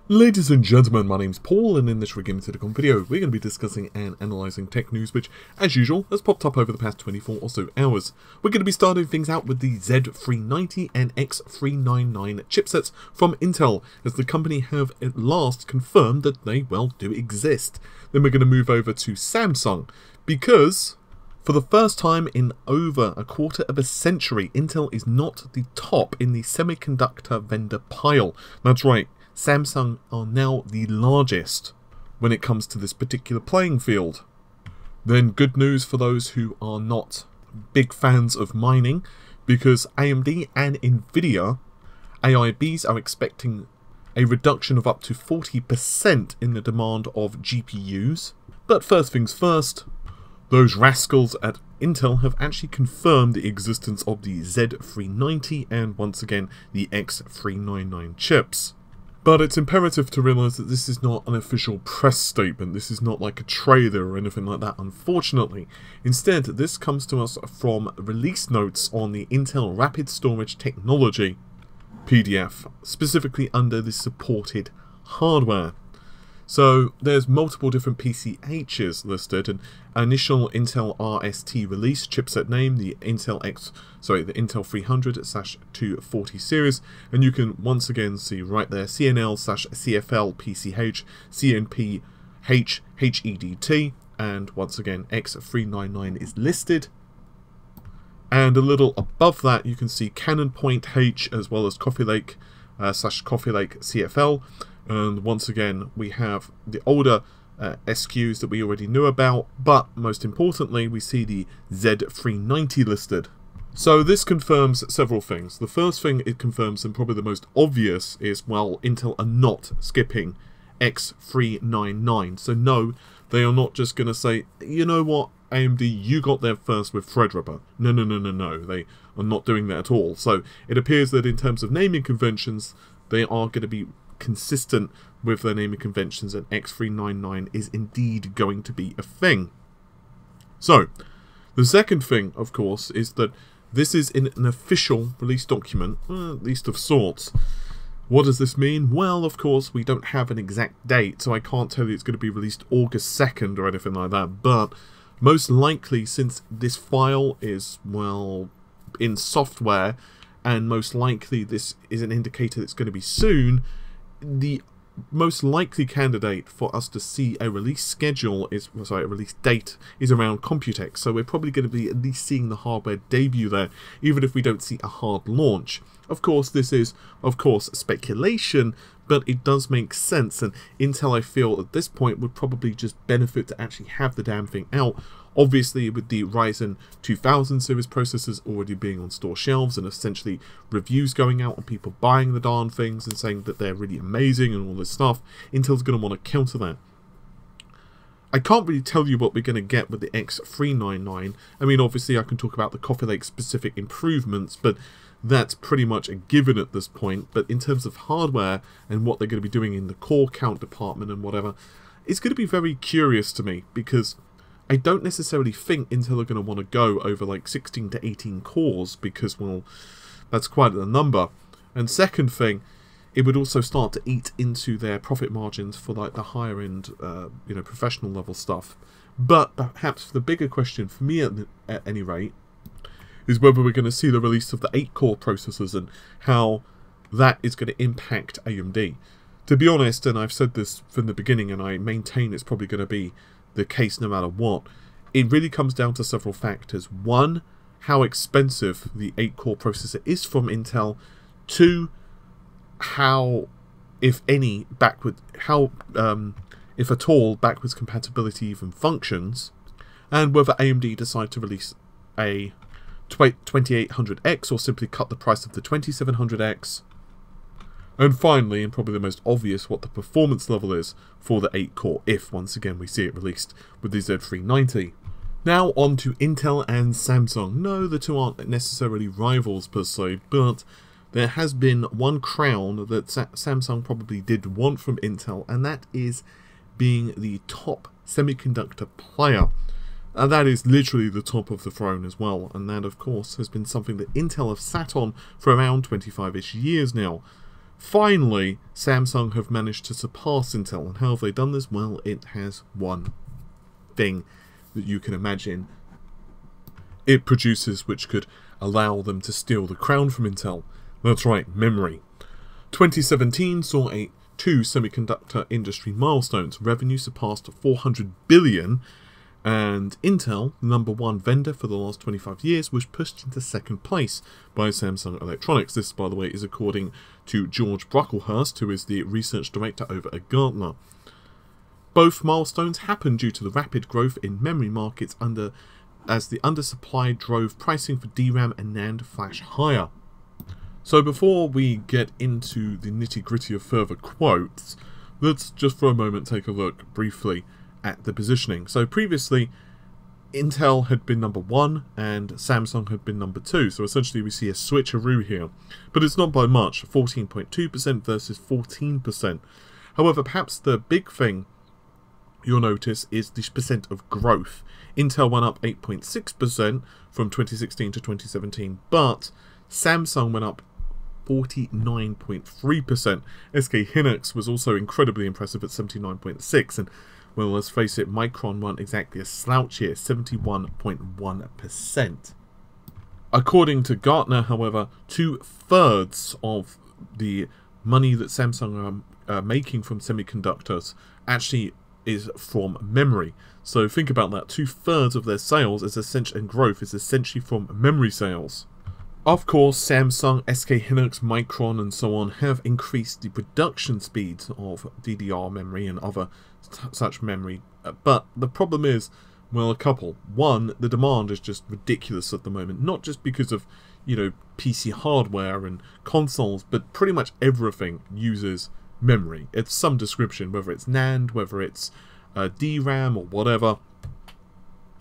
Ladies and gentlemen, my name's Paul, and in this Gaming Silicon video, we're going to be discussing and analysing tech news which, as usual, has popped up over the past 24 or so hours. We're going to be starting things out with the Z390 and X399 chipsets from Intel, as the company have at last confirmed that they, well, do exist. Then we're going to move over to Samsung, because for the first time in over a quarter of a century, Intel is not the top in the semiconductor vendor pile. That's right. Samsung are now the largest when it comes to this particular playing field. Then good news for those who are not big fans of mining, because AMD and Nvidia AIBs are expecting a reduction of up to 40% in the demand of GPUs. But first things first, those rascals at Intel have actually confirmed the existence of the Z390 and once again the X399 chips. But it's imperative to realise that this is not an official press statement, this is not like a trailer or anything like that, unfortunately. Instead, this comes to us from release notes on the Intel Rapid Storage Technology PDF, specifically under the supported hardware. So there's multiple different PCHs listed, and initial Intel RST release chipset name, the Intel 300/240 series, and you can once again see right there CNL/CFL PCH, CNP HEDT, and once again X399 is listed. And a little above that you can see Cannon Point H as well as coffeelake-CFL. And once again, we have the older SKUs that we already knew about, but most importantly, we see the Z390 listed. So this confirms several things. The first thing it confirms, and probably the most obvious, is, well, Intel are not skipping X399. So no, they are not just going to say, you know what, AMD, you got there first with Threadripper. No. They are not doing that at all. So it appears that in terms of naming conventions, they are going to be consistent with their naming conventions, and X399 is indeed going to be a thing. So, the second thing, of course, is that this is in an official release document, at least of sorts. What does this mean? Well, of course, we don't have an exact date, so I can't tell you it's going to be released August 2nd or anything like that, but most likely, since this file is, well, in software, and most likely this is an indicator that's going to be soon, the most likely candidate for us to see a release schedule is, a release date is around Computex. So we're probably going to be at least seeing the hardware debut there, even if we don't see a hard launch. Of course, this is, speculation, but it does make sense, and Intel, I feel, at this point would probably just benefit to actually have the damn thing out. Obviously, with the Ryzen 2000 series processors already being on store shelves and essentially reviews going out and people buying the darn things and saying that they're really amazing and all this stuff, Intel's going to want to counter that. I can't really tell you what we're going to get with the X399. I mean, obviously, I can talk about the Coffee Lake specific improvements, but that's pretty much a given at this point. But in terms of hardware and what they're going to be doing in the core count department and whatever, it's going to be very curious to me, because I don't necessarily think Intel are going to want to go over like 16 to 18 cores, because, well, that's quite a number. And second thing, it would also start to eat into their profit margins for like the higher end, professional level stuff. But perhaps the bigger question for me at any rate is whether we're going to see the release of the 8-core processors and how that is going to impact AMD. To be honest, and I've said this from the beginning, and I maintain it's probably going to be the case no matter what, it really comes down to several factors. One, how expensive the 8-core processor is from Intel. Two, how, if any, if at all, backwards compatibility even functions, and whether AMD decide to release a 2800X or simply cut the price of the 2700X. And finally, and probably the most obvious, what the performance level is for the 8-core, if once again we see it released with the Z390. Now on to Intel and Samsung. No, the two aren't necessarily rivals per se, but there has been one crown that Samsung probably did want from Intel, and that is being the top semiconductor player. And that is literally the top of the throne as well, and that of course has been something that Intel have sat on for around 25-ish years now. Finally, Samsung have managed to surpass Intel. And how have they done this? Well, it has one thing that you can imagine it produces which could allow them to steal the crown from Intel. That's right, memory. 2017 saw two semiconductor industry milestones. Revenue surpassed 400 billion, and Intel, the #1 vendor for the last 25 years, was pushed into second place by Samsung Electronics. This, by the way, is according to George Brocklehurst, who is the research director over at Gartner. Both milestones happened due to the rapid growth in memory markets as the undersupply drove pricing for DRAM and NAND flash higher. So before we get into the nitty-gritty of further quotes, let's just for a moment take a look briefly at the positioning. So previously, Intel had been #1 and Samsung had been #2. So essentially we see a switcheroo here. But it's not by much, 14.2% versus 14%. However, perhaps the big thing you'll notice is the percent of growth. Intel went up 8.6% from 2016 to 2017, but Samsung went up 49.3%. SK Hynix was also incredibly impressive at 79.6%, and well, let's face it, Micron weren't exactly a slouch here, 71.1%. According to Gartner, however, 2/3 of the money that Samsung are making from semiconductors actually is from memory. So think about that, 2/3 of their sales is essentially, and growth is essentially from memory sales. Of course, Samsung, SK Hynix, Micron and so on have increased the production speeds of DDR memory and other such memory, but the problem is, well, a couple. One, the demand is just ridiculous at the moment, not just because of, you know, PC hardware and consoles, but pretty much everything uses memory. It's some description, whether it's NAND, whether it's DRAM or whatever.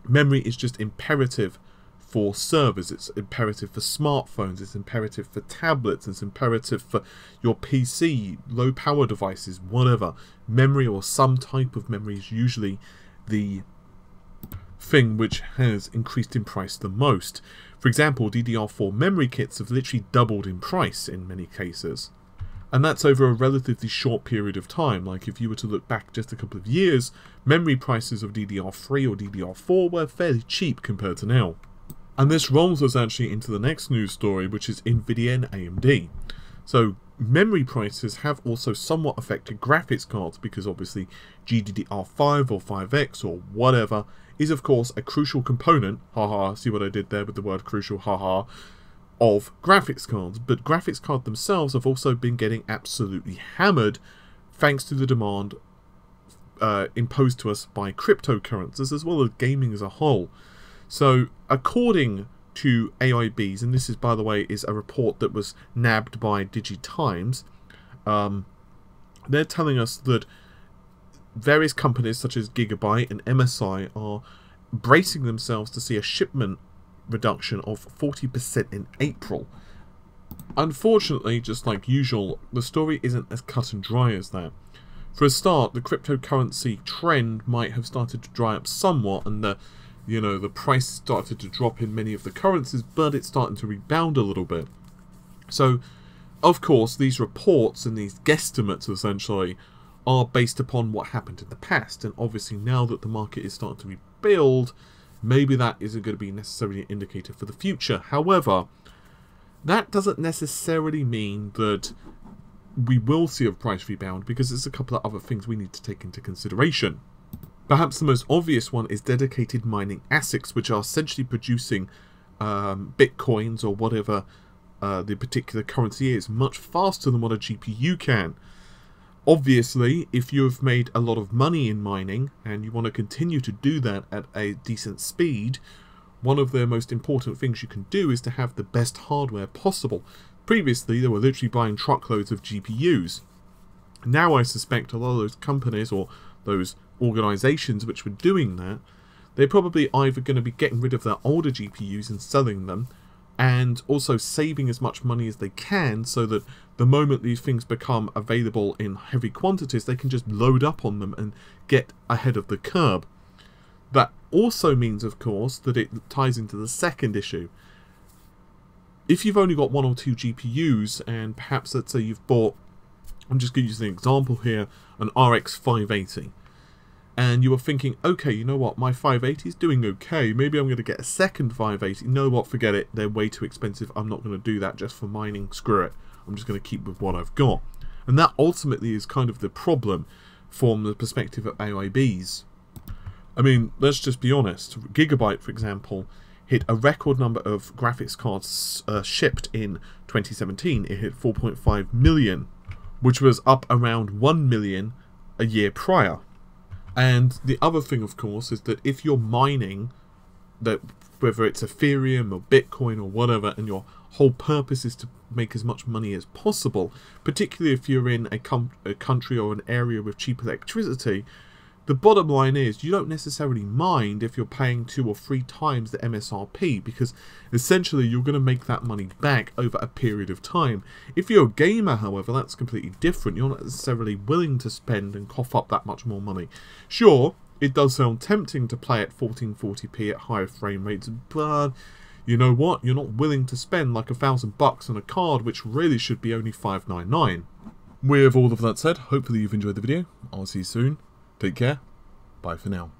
Memory is just imperative for servers, it's imperative for smartphones, it's imperative for tablets, it's imperative for your PC, low power devices, whatever. Memory or some type of memory is usually the thing which has increased in price the most. For example, DDR4 memory kits have literally doubled in price in many cases. And that's over a relatively short period of time. Like if you were to look back just a couple of years, memory prices of DDR3 or DDR4 were fairly cheap compared to now. And this rolls us actually into the next news story, which is Nvidia and AMD. So memory prices have also somewhat affected graphics cards, because obviously GDDR5 or 5X or whatever is of course a crucial component, haha, see what I did there with the word crucial, haha, of graphics cards. But graphics cards themselves have also been getting absolutely hammered thanks to the demand imposed to us by cryptocurrencies as well as gaming as a whole. So according to AIBs, and this is, by the way, is a report that was nabbed by DigiTimes, they're telling us that various companies such as Gigabyte and MSI are bracing themselves to see a shipment reduction of 40% in April. Unfortunately, just like usual, the story isn't as cut and dry as that. For a start, the cryptocurrency trend might have started to dry up somewhat, and the price started to drop in many of the currencies, but it's starting to rebound a little bit. So, of course, these reports and these guesstimates, essentially, are based upon what happened in the past. And obviously, now that the market is starting to rebuild, maybe that isn't going to be necessarily an indicator for the future. However, that doesn't necessarily mean that we will see a price rebound, because there's a couple of other things we need to take into consideration. Perhaps the most obvious one is dedicated mining ASICs, which are essentially producing bitcoins or whatever the particular currency is much faster than what a GPU can. Obviously, if you've made a lot of money in mining and you want to continue to do that at a decent speed, one of the most important things you can do is to have the best hardware possible. Previously, they were literally buying truckloads of GPUs. Now I suspect a lot of those companies or those organizations which were doing that, they're probably either going to be getting rid of their older GPUs and selling them, and also saving as much money as they can, so that the moment these things become available in heavy quantities, they can just load up on them and get ahead of the curve. That also means, of course, that it ties into the second issue. If you've only got 1 or 2 GPUs, and perhaps let's say you've bought I'm just going to use an example here, an RX 580. And you are thinking, okay, you know what, my 580 is doing okay, maybe I'm going to get a second 580. You know what, forget it, they're way too expensive, I'm not going to do that just for mining, screw it. I'm just going to keep with what I've got. And that ultimately is kind of the problem from the perspective of AIBs. I mean, let's just be honest, Gigabyte, for example, hit a record number of graphics cards shipped in 2017. It hit 4.5 million, which was up around 1 million a year prior. And the other thing, of course, is that if you're mining, that whether it's Ethereum or Bitcoin or whatever, and your whole purpose is to make as much money as possible, particularly if you're in a country or an area with cheap electricity, the bottom line is you don't necessarily mind if you're paying 2 or 3 times the MSRP, because essentially you're going to make that money back over a period of time. If you're a gamer, however, that's completely different. You're not necessarily willing to spend and cough up that much more money. Sure, it does sound tempting to play at 1440p at higher frame rates, but you know what? You're not willing to spend like $1,000 on a card which really should be only $599. With all of that said, hopefully you've enjoyed the video. I'll see you soon. Take care. Bye for now.